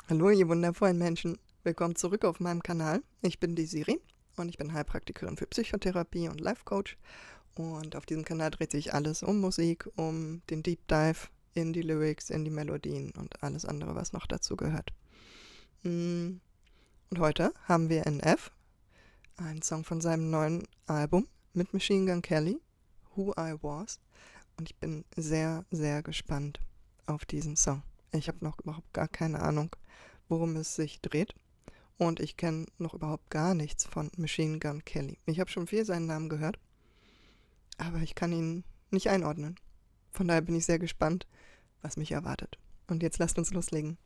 Hallo, ihr wundervollen Menschen. Willkommen zurück auf meinem Kanal. Ich bin die Siri und ich bin Heilpraktikerin für Psychotherapie und Life Coach. Und auf diesem Kanal dreht sich alles um Musik, um den Deep Dive in die Lyrics, in die Melodien und alles andere, was noch dazu gehört. Und heute haben wir NF, einen Song von seinem neuen Album mit Machine Gun Kelly, Who I Was. Und ich bin sehr, sehr gespannt auf diesen Song. Ich habe noch überhaupt gar keine Ahnung, worum es sich dreht. Und ich kenne noch überhaupt gar nichts von Machine Gun Kelly. Ich habe schon viel seinen Namen gehört, aber ich kann ihn nicht einordnen. Von daher bin ich sehr gespannt, was mich erwartet. Und jetzt lasst uns loslegen.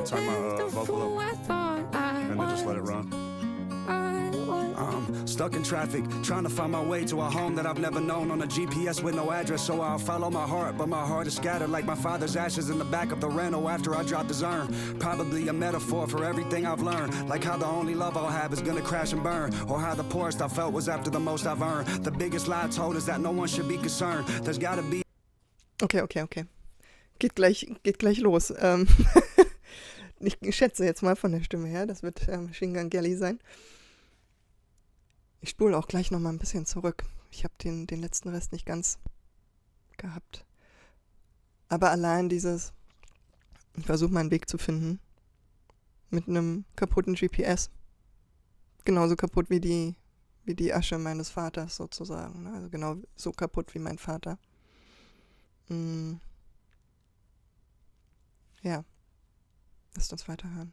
Turn my vocal up and then just let it run. I'm stuck in traffic, trying to find my way to a home that I've never known on a GPS with no address, so I'll follow my heart, but my heart is scattered like my father's ashes in the back of the rental after I dropped his urn. Probably a metaphor for everything I've learned, like how the only love I'll have is gonna crash and burn, or how the poorest I felt was after the most I've earned. The biggest lie told is that no one should be concerned. There's gotta be... Okay. Geht gleich los. Ich schätze jetzt mal von der Stimme her, das wird Machine Gun Kelly sein. Ich spule auch gleich nochmal ein bisschen zurück. Ich habe den letzten Rest nicht ganz gehabt. Aber allein ich versuche meinen Weg zu finden mit einem kaputten GPS. Genauso kaputt wie die Asche meines Vaters sozusagen. Also genau so kaputt wie mein Vater. Ja. Lasst uns weiterhören.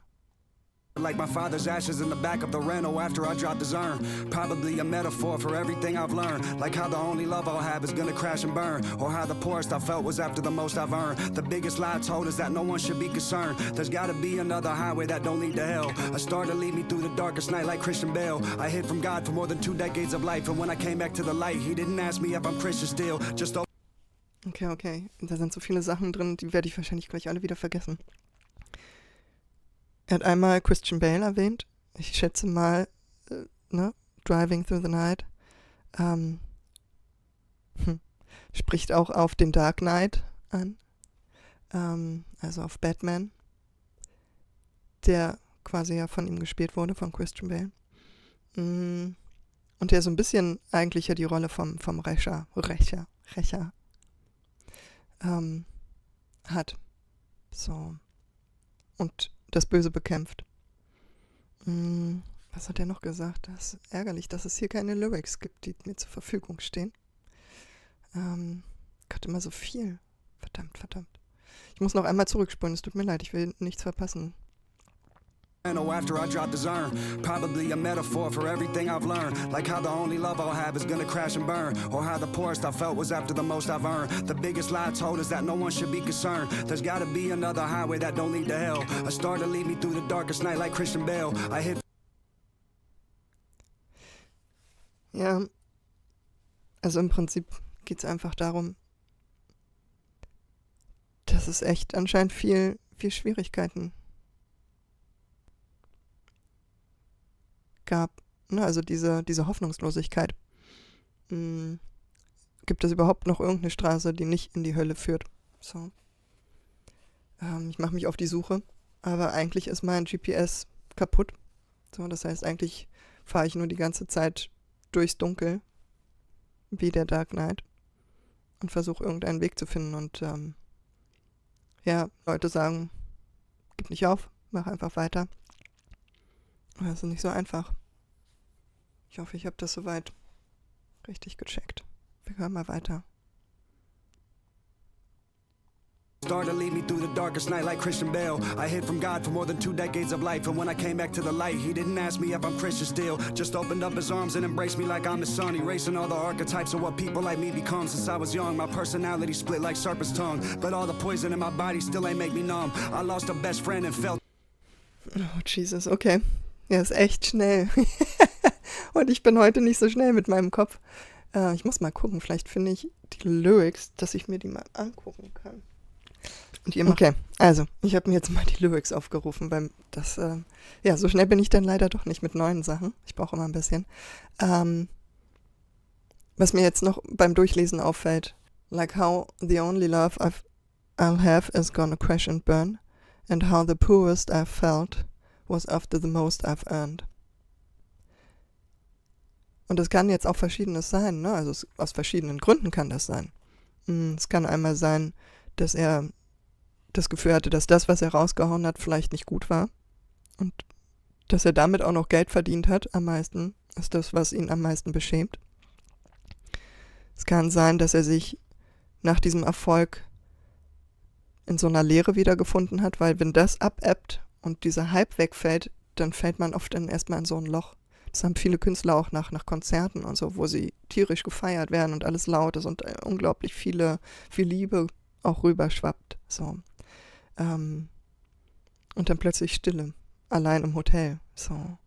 Like my father's ashes in the back of the rental after I dropped his urn. Probably a metaphor for everything I've learned, like how the only love I'll have is gonna crash and burn, or how the poorest I felt was after the most I've earned. The biggest lie told is that no one should be concerned. There's gotta be another highway that don't lead to hell. A star to lead me through the darkest night like Christian Bale. I hid from God for more than 2 decades of life, and when I came back to the light, he didn't ask me if I'm Christian still. Just Okay. Da sind so viele Sachen drin, die werde ich wahrscheinlich gleich alle wieder vergessen. Er hat einmal Christian Bale erwähnt. Ich schätze mal, Driving Through the Night. Spricht auch auf den Dark Knight an. Also auf Batman. Der quasi ja von ihm gespielt wurde, von Christian Bale. Und der so ein bisschen eigentlich ja die Rolle vom Rächer hat. So. Und das Böse bekämpft. Was hat er noch gesagt? Das ist ärgerlich, dass es hier keine Lyrics gibt, die mir zur Verfügung stehen. Gott, immer so viel. Verdammt. Ich muss noch einmal zurückspulen, es tut mir leid, ich will nichts verpassen. After I dropped his urn, probably a metaphor for everything I've learned, like how the only love I'll have is gonna crash and burn, or how the poorest I felt was after the most I've earned. The biggest lie told is that no one should be concerned. There's gotta be another highway that don't lead to hell. A star to lead me through the darkest night like Christian Bale. I hit... Ja, also im Prinzip geht es einfach darum, dass es echt anscheinend viel Schwierigkeiten gab. Also diese Hoffnungslosigkeit. Gibt es überhaupt noch irgendeine Straße, die nicht in die Hölle führt? So. Ich mache mich auf die Suche, aber eigentlich ist mein GPS kaputt. So, das heißt, eigentlich fahre ich nur die ganze Zeit durchs Dunkel, wie der Dark Knight, und versuche irgendeinen Weg zu finden. Und Leute sagen, gib nicht auf, mach einfach weiter. Das ist nicht so einfach. Ich hoffe, ich habe das soweit richtig gecheckt. Wir hören mal weiter. Star to lead me through the darkest night like Christian Bale. I hid from God for more than 2 decades of life, and when I came back to the light, he didn't ask me if I'm Christian still. Just opened up his arms and embraced me like I'm his son, erasing all the archetypes of what people like me become. Since I was young, my personality split like serpent's tongue, but all the poison in my body still ain't make me numb. I lost a best friend and felt... Oh, Jesus, okay. Ja, ist echt schnell. Und ich bin heute nicht so schnell mit meinem Kopf. Ich muss mal gucken, vielleicht finde ich die Lyrics, dass ich mir die mal angucken kann. Und ihr okay, also, ich habe mir jetzt mal die Lyrics aufgerufen, weil das, so schnell bin ich dann leider doch nicht mit neuen Sachen. Ich brauche immer ein bisschen. Was mir jetzt noch beim Durchlesen auffällt, like how the only love I'll have is gonna crash and burn, and how the poorest I've felt was after the most I've earned. Und das kann jetzt auch Verschiedenes sein, ne? Also aus verschiedenen Gründen kann das sein. Es kann einmal sein, dass er das Gefühl hatte, dass das, was er rausgehauen hat, vielleicht nicht gut war. Und dass er damit auch noch Geld verdient hat, am meisten, ist das, was ihn am meisten beschämt. Es kann sein, dass er sich nach diesem Erfolg in so einer Leere wiedergefunden hat, weil wenn das abebbt und dieser Hype wegfällt, dann fällt man oft dann erstmal in so ein Loch. Das haben viele Künstler auch nach Konzerten und so, wo sie tierisch gefeiert werden und alles laut ist und unglaublich viel Liebe auch rüberschwappt. So. Und dann plötzlich Stille, allein im Hotel. So.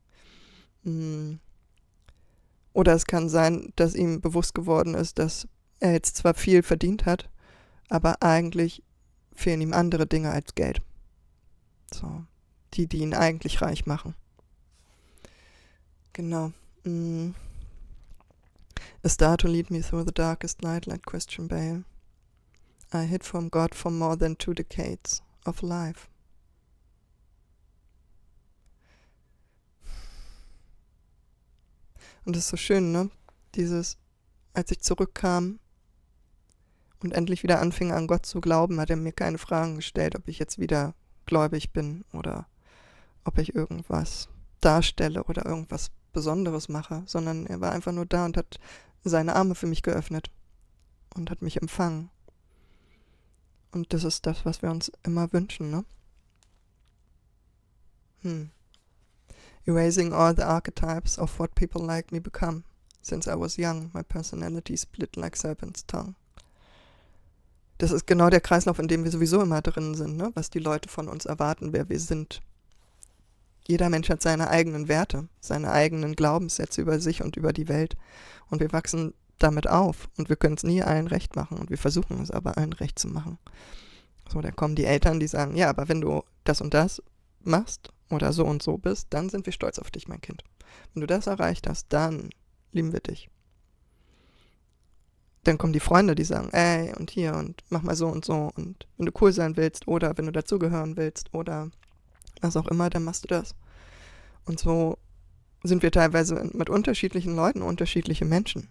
Oder es kann sein, dass ihm bewusst geworden ist, dass er jetzt zwar viel verdient hat, aber eigentlich fehlen ihm andere Dinge als Geld. So. Die ihn eigentlich reich machen. Genau. A star to lead me through the darkest night like Christian Bale. I hid from God for more than 2 decades of life. Und das ist so schön, ne? Dieses, als ich zurückkam und endlich wieder anfing an Gott zu glauben, hat er mir keine Fragen gestellt, ob ich jetzt wieder gläubig bin oder ob ich irgendwas darstelle oder irgendwas Besonderes mache, sondern er war einfach nur da und hat seine Arme für mich geöffnet und hat mich empfangen. Und das ist das, was wir uns immer wünschen, ne? Erasing all the archetypes of what people like me become. Since I was young, my personality split like serpent's tongue. Das ist genau der Kreislauf, in dem wir sowieso immer drin sind, ne? Was die Leute von uns erwarten, wer wir sind. Jeder Mensch hat seine eigenen Werte, seine eigenen Glaubenssätze über sich und über die Welt. Und wir wachsen damit auf. Und wir können es nie allen recht machen. Und wir versuchen es aber allen recht zu machen. So, da kommen die Eltern, die sagen, ja, aber wenn du das und das machst oder so und so bist, dann sind wir stolz auf dich, mein Kind. Wenn du das erreicht hast, dann lieben wir dich. Dann kommen die Freunde, die sagen, ey, und hier und mach mal so und so. Und wenn du cool sein willst oder wenn du dazugehören willst oder was auch immer, dann machst du das. Und so sind wir teilweise mit unterschiedlichen Leuten unterschiedliche Menschen.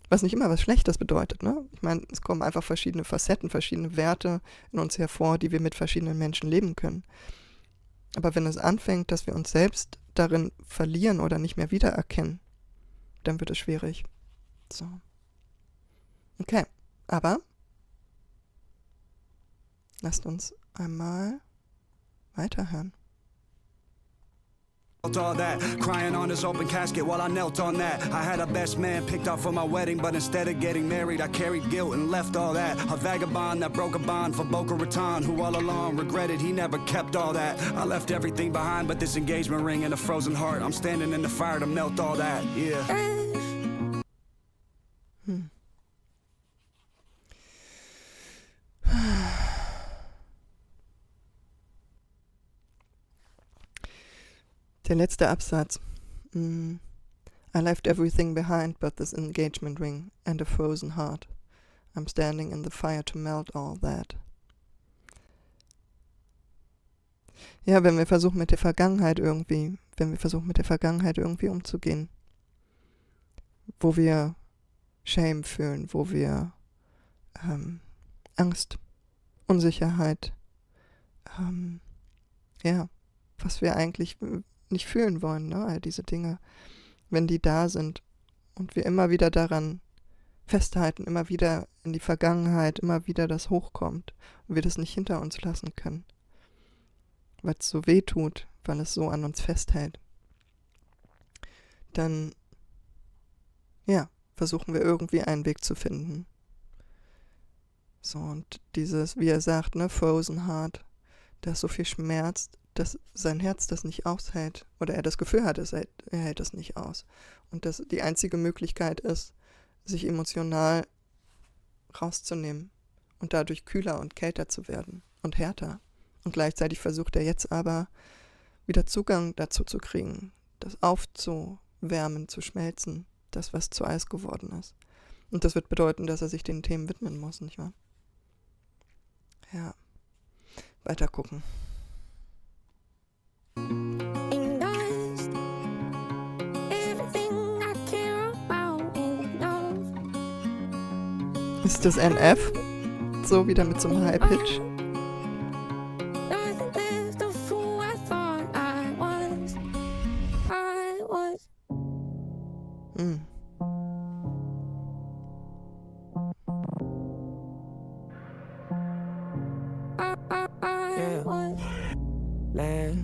Was nicht immer was Schlechtes bedeutet, ne? Ich meine, es kommen einfach verschiedene Facetten, verschiedene Werte in uns hervor, die wir mit verschiedenen Menschen leben können. Aber wenn es anfängt, dass wir uns selbst darin verlieren oder nicht mehr wiedererkennen, dann wird es schwierig. So. Okay, aber lasst uns einmal weiterhören. All that, crying on this open casket while I knelt on that. I had a best man picked out for my wedding, but instead of getting married, I carried guilt and left all that. A vagabond that broke a bond for Boca Raton, who all along regretted he never kept all that. I left everything behind but this engagement ring and a frozen heart. I'm standing in the fire to melt all that, yeah. Der letzte Absatz. I left everything behind but this engagement ring and a frozen heart. I'm standing in the fire to melt all that. Ja, wenn wir versuchen mit der Vergangenheit irgendwie umzugehen, wo wir Shame fühlen, wo wir Angst, Unsicherheit, was wir eigentlich nicht fühlen wollen, ne? All diese Dinge, wenn die da sind und wir immer wieder daran festhalten, immer wieder in die Vergangenheit, immer wieder das hochkommt und wir das nicht hinter uns lassen können, weil es so weh tut, weil es so an uns festhält, dann versuchen wir irgendwie einen Weg zu finden. So, und dieses, wie er sagt, ne, Frozen Heart, da ist so viel Schmerz, dass sein Herz das nicht aushält oder er das Gefühl hat, er hält das nicht aus. Und dass die einzige Möglichkeit ist, sich emotional rauszunehmen und dadurch kühler und kälter zu werden und härter. Und gleichzeitig versucht er jetzt aber wieder Zugang dazu zu kriegen, das aufzuwärmen, zu schmelzen, das, was zu Eis geworden ist. Und das wird bedeuten, dass er sich den Themen widmen muss, nicht wahr? Ja, weiter gucken. Ist das NF? So wieder mit so einem High-Pitch.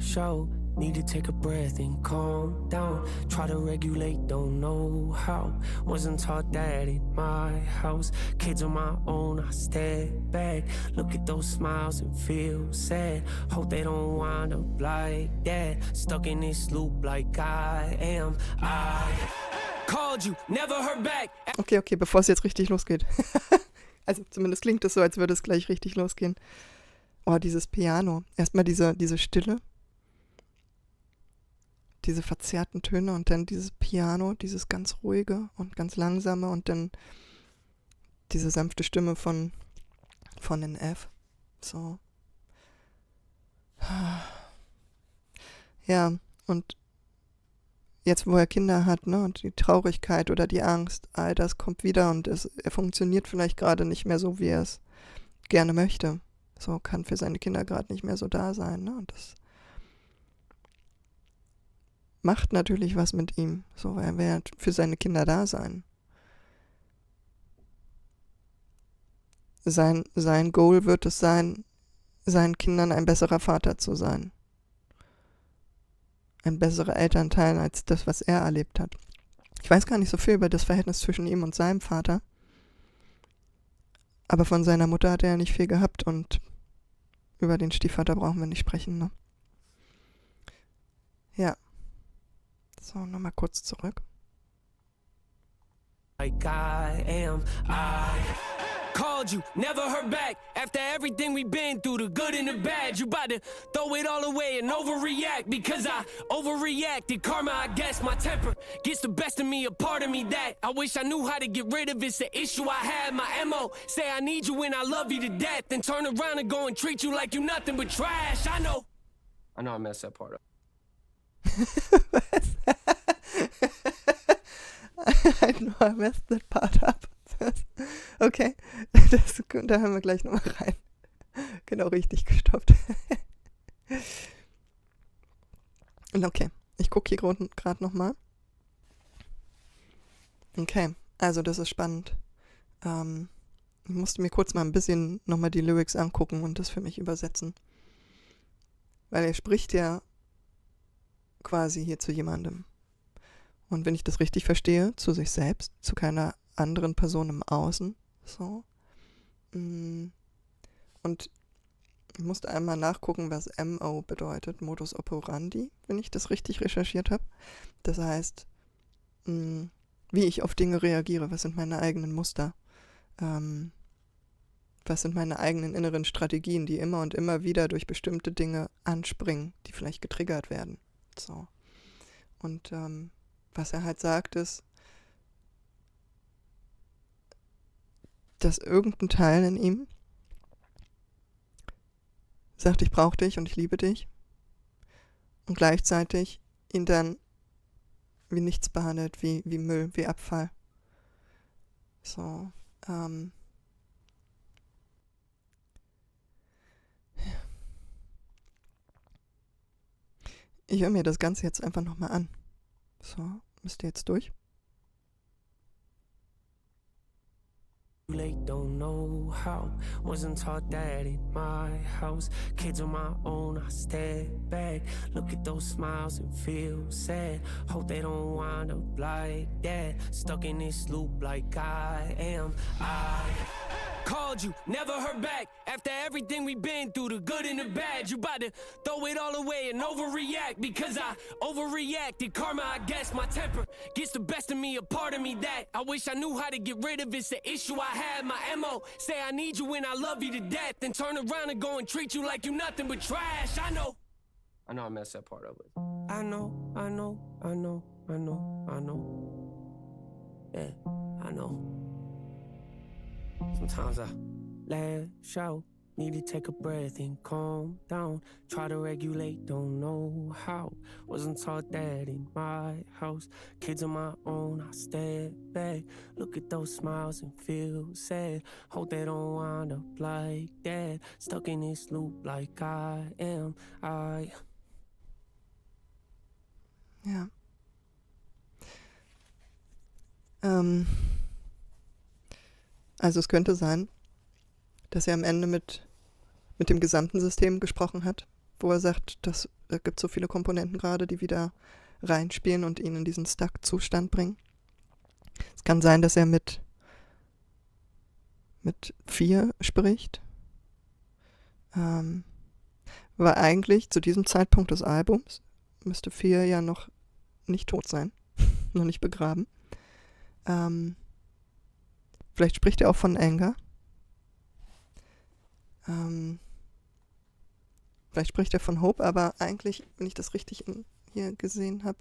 Show, need to take a breath and calm down. Try to regulate, don't know how. Wasn't taught that in my house. Kids on my own, I step back. Look at those smiles and feel sad. Hope they don't wind up like that. Stuck in this loop like I am. I called you, never heard back. Okay, bevor es jetzt richtig losgeht. Also zumindest klingt es so, als würde es gleich richtig losgehen. Oh, dieses Piano. Erstmal diese Stille. Diese verzerrten Töne und dann dieses Piano, dieses ganz ruhige und ganz langsame und dann diese sanfte Stimme von NF. So. Ja, und jetzt, wo er Kinder hat, ne, und die Traurigkeit oder die Angst, all das kommt wieder und er funktioniert vielleicht gerade nicht mehr so, wie er es gerne möchte. So kann für seine Kinder gerade nicht mehr so da sein, ne, und das macht natürlich was mit ihm. So, er wird für seine Kinder da sein. Sein Goal wird es sein, seinen Kindern ein besserer Vater zu sein. Ein besserer Elternteil als das, was er erlebt hat. Ich weiß gar nicht so viel über das Verhältnis zwischen ihm und seinem Vater. Aber von seiner Mutter hat er ja nicht viel gehabt und über den Stiefvater brauchen wir nicht sprechen, ne? Ja. So, nochmal kurz zurück. Like I am, I called you, never heard back. After everything we've been through, the good and the bad, you about to throw it all away and overreact because I overreacted. Karma, I guess my temper gets the best of me, a part of me that I wish I knew how to get rid of. It's the issue I had. My MO say I need you and I love you to death, then turn around and go and treat you like you nothing but trash. I know I messed that part up. I know I messed that part up. Okay, da hören wir gleich nochmal rein. Genau richtig gestoppt. Und okay, ich gucke hier gerade nochmal. Okay, also das ist spannend. Ich musste mir kurz mal ein bisschen nochmal die Lyrics angucken und das für mich übersetzen. Weil er spricht ja quasi hier zu jemandem. Und wenn ich das richtig verstehe, zu sich selbst, zu keiner anderen Person im Außen. So. Und ich musste einmal nachgucken, was MO bedeutet, Modus operandi, wenn ich das richtig recherchiert habe. Das heißt, wie ich auf Dinge reagiere, was sind meine eigenen Muster, was sind meine eigenen inneren Strategien, die immer und immer wieder durch bestimmte Dinge anspringen, die vielleicht getriggert werden. So. Und was er halt sagt ist, dass irgendein Teil in ihm sagt, ich brauche dich und ich liebe dich und gleichzeitig ihn dann wie nichts behandelt, wie Müll, wie Abfall. So, ich höre mir das Ganze jetzt einfach nochmal an. So, müsst ihr jetzt durch? Late, don't know how. Wasn't taught that in my house. Kids on my own, I step back. Look at those smiles and feel sad. Hope they don't wind up like that. Stuck in this loop like I am. I called you, never heard back. After everything we've been through, the good and the bad, you about to throw it all away and overreact because I overreacted. Karma, I guess my temper gets the best of me, a part of me that I wish I knew how to get rid of. It's the issue I had. My MO say I need you when I love you to death, then turn around and go and treat you like you nothing but trash. I know I messed that part up with. I know. Yeah, I know. Sometimes I lash out, need to take a breath and calm down. Try to regulate, don't know how. Wasn't taught that in my house. Kids on my own, I step back. Look at those smiles and feel sad. Hope they don't wind up like that. Stuck in this loop like I am. Ja. Also es könnte sein, dass er am Ende mit dem gesamten System gesprochen hat, wo er sagt, dass es gibt so viele Komponenten gerade, die wieder reinspielen und ihn in diesen Stuck-Zustand bringen. Es kann sein, dass er mit 4 spricht, weil eigentlich zu diesem Zeitpunkt des Albums müsste 4 ja noch nicht tot sein, noch nicht begraben. Vielleicht spricht er auch von Anger. Vielleicht spricht er von Hope, aber eigentlich, wenn ich das richtig hier gesehen habe,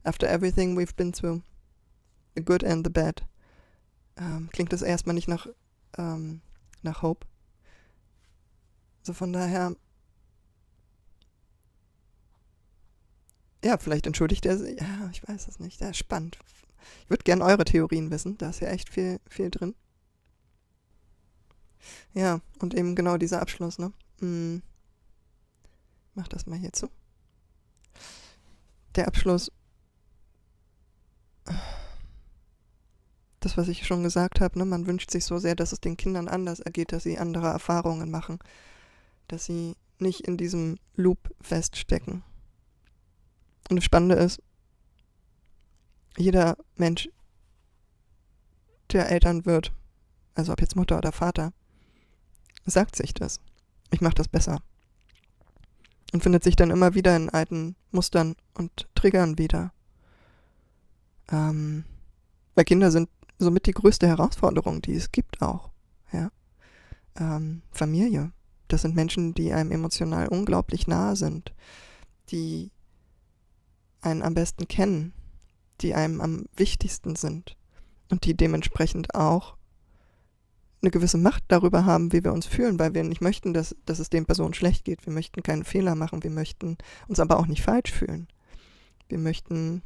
after everything we've been through, the good and the bad, klingt das erstmal nicht nach Hope. So von daher, ja, vielleicht entschuldigt er sich. Ja, ich weiß es nicht. Ja, spannend. Ich würde gerne eure Theorien wissen. Da ist ja echt viel drin. Ja, und eben genau dieser Abschluss, ne? Mach das mal hier zu. Der Abschluss, das, was ich schon gesagt habe, ne? Man wünscht sich so sehr, dass es den Kindern anders ergeht, dass sie andere Erfahrungen machen, dass sie nicht in diesem Loop feststecken. Und das Spannende ist, jeder Mensch, der Eltern wird, also ob jetzt Mutter oder Vater, sagt sich das. Ich mache das besser. Und findet sich dann immer wieder in alten Mustern und Triggern wieder. Weil Kinder sind somit die größte Herausforderung, die es gibt auch. Ja? Familie. Das sind Menschen, die einem emotional unglaublich nahe sind, die einen am besten kennen, die einem am wichtigsten sind und die dementsprechend auch eine gewisse Macht darüber haben, wie wir uns fühlen, weil wir nicht möchten, dass es den Personen schlecht geht. Wir möchten keine Fehler machen, wir möchten uns aber auch nicht falsch fühlen. Wir möchten,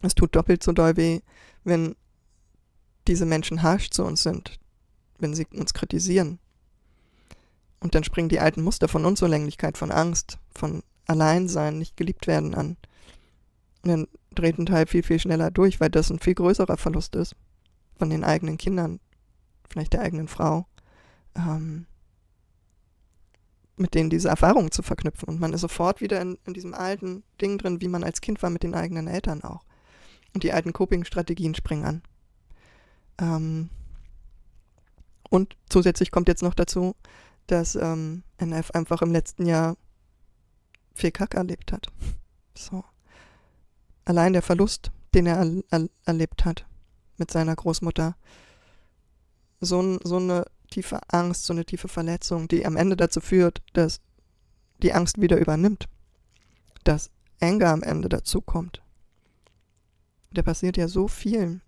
es tut doppelt so doll weh, wenn diese Menschen harsch zu uns sind, wenn sie uns kritisieren. Und dann springen die alten Muster von Unzulänglichkeit, von Angst, von Alleinsein, nicht geliebt werden an. Und dann dreht ein Teil viel, viel schneller durch, weil das ein viel größerer Verlust ist von den eigenen Kindern, vielleicht der eigenen Frau, mit denen diese Erfahrungen zu verknüpfen. Und man ist sofort wieder in diesem alten Ding drin, wie man als Kind war mit den eigenen Eltern auch. Und die alten Coping-Strategien springen an. Und zusätzlich kommt jetzt noch dazu, dass NF einfach im letzten Jahr viel Kack erlebt hat. So. Allein der Verlust, den er erlebt hat mit seiner Großmutter, so eine tiefe Angst, so eine tiefe Verletzung, die am Ende dazu führt, dass die Angst wieder übernimmt, dass Anger am Ende dazu kommt. Da passiert ja so vieles,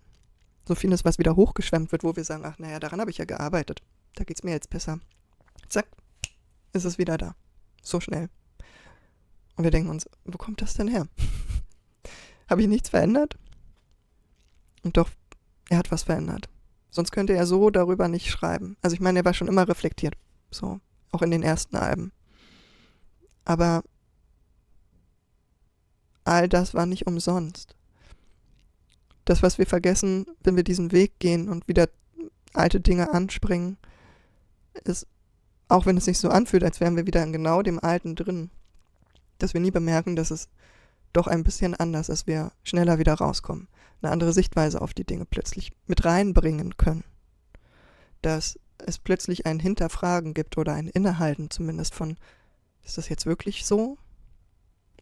was wieder hochgeschwemmt wird, wo wir sagen, ach naja, daran habe ich ja gearbeitet, da geht's mir jetzt besser. Zack, ist es wieder da. So schnell. Und wir denken uns, wo kommt das denn her? Habe ich nichts verändert? Und doch, er hat was verändert. Sonst könnte er so darüber nicht schreiben. Also ich meine, er war schon immer reflektiert. So, auch in den ersten Alben. Aber all das war nicht umsonst. Das, was wir vergessen, wenn wir diesen Weg gehen und wieder alte Dinge anspringen, ist, auch wenn es sich so anfühlt, als wären wir wieder in genau dem Alten drin, dass wir nie bemerken, dass es doch ein bisschen anders, dass wir schneller wieder rauskommen, eine andere Sichtweise auf die Dinge plötzlich mit reinbringen können, dass es plötzlich ein Hinterfragen gibt oder ein Innehalten zumindest von, ist das jetzt wirklich so?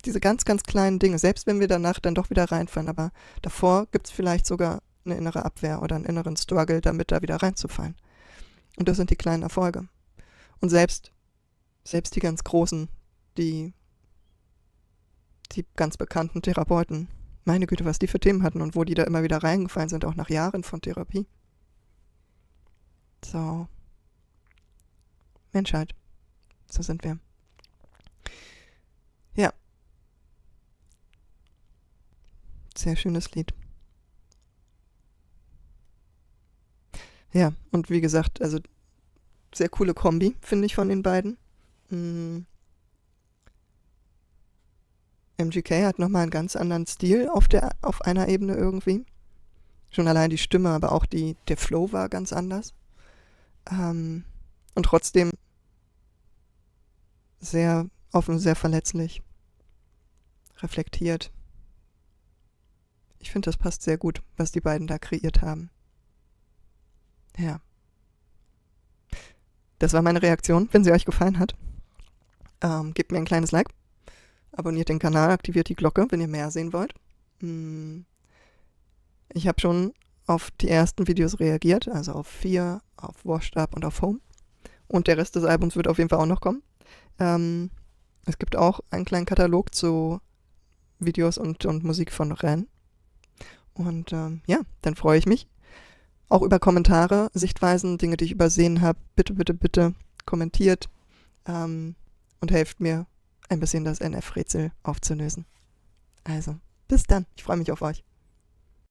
Diese ganz, ganz kleinen Dinge, selbst wenn wir danach dann doch wieder reinfallen, aber davor gibt es vielleicht sogar eine innere Abwehr oder einen inneren Struggle, damit da wieder reinzufallen. Und das sind die kleinen Erfolge. Und selbst die ganz großen, die ganz bekannten Therapeuten, meine Güte, was die für Themen hatten und wo die da immer wieder reingefallen sind, auch nach Jahren von Therapie. So. Menschheit. So sind wir. Ja. Sehr schönes Lied. Ja, und wie gesagt, also sehr coole Kombi, finde ich, von den beiden. MGK hat nochmal einen ganz anderen Stil auf einer Ebene irgendwie. Schon allein die Stimme, aber auch der Flow war ganz anders. Und trotzdem sehr offen, sehr verletzlich, reflektiert. Ich finde, das passt sehr gut, was die beiden da kreiert haben. Ja. Das war meine Reaktion. Wenn sie euch gefallen hat, gebt mir ein kleines Like. Abonniert den Kanal, aktiviert die Glocke, wenn ihr mehr sehen wollt. Ich habe schon auf die ersten Videos reagiert, also auf 4, auf Washed Up und auf Home. Und der Rest des Albums wird auf jeden Fall auch noch kommen. Es gibt auch einen kleinen Katalog zu Videos und Musik von Ren. Und ja, dann freue ich mich. Auch über Kommentare, Sichtweisen, Dinge, die ich übersehen habe. Bitte, bitte, bitte kommentiert und helft mir, ein bisschen das NF-Rätsel aufzulösen. Also, bis dann. Ich freue mich auf euch.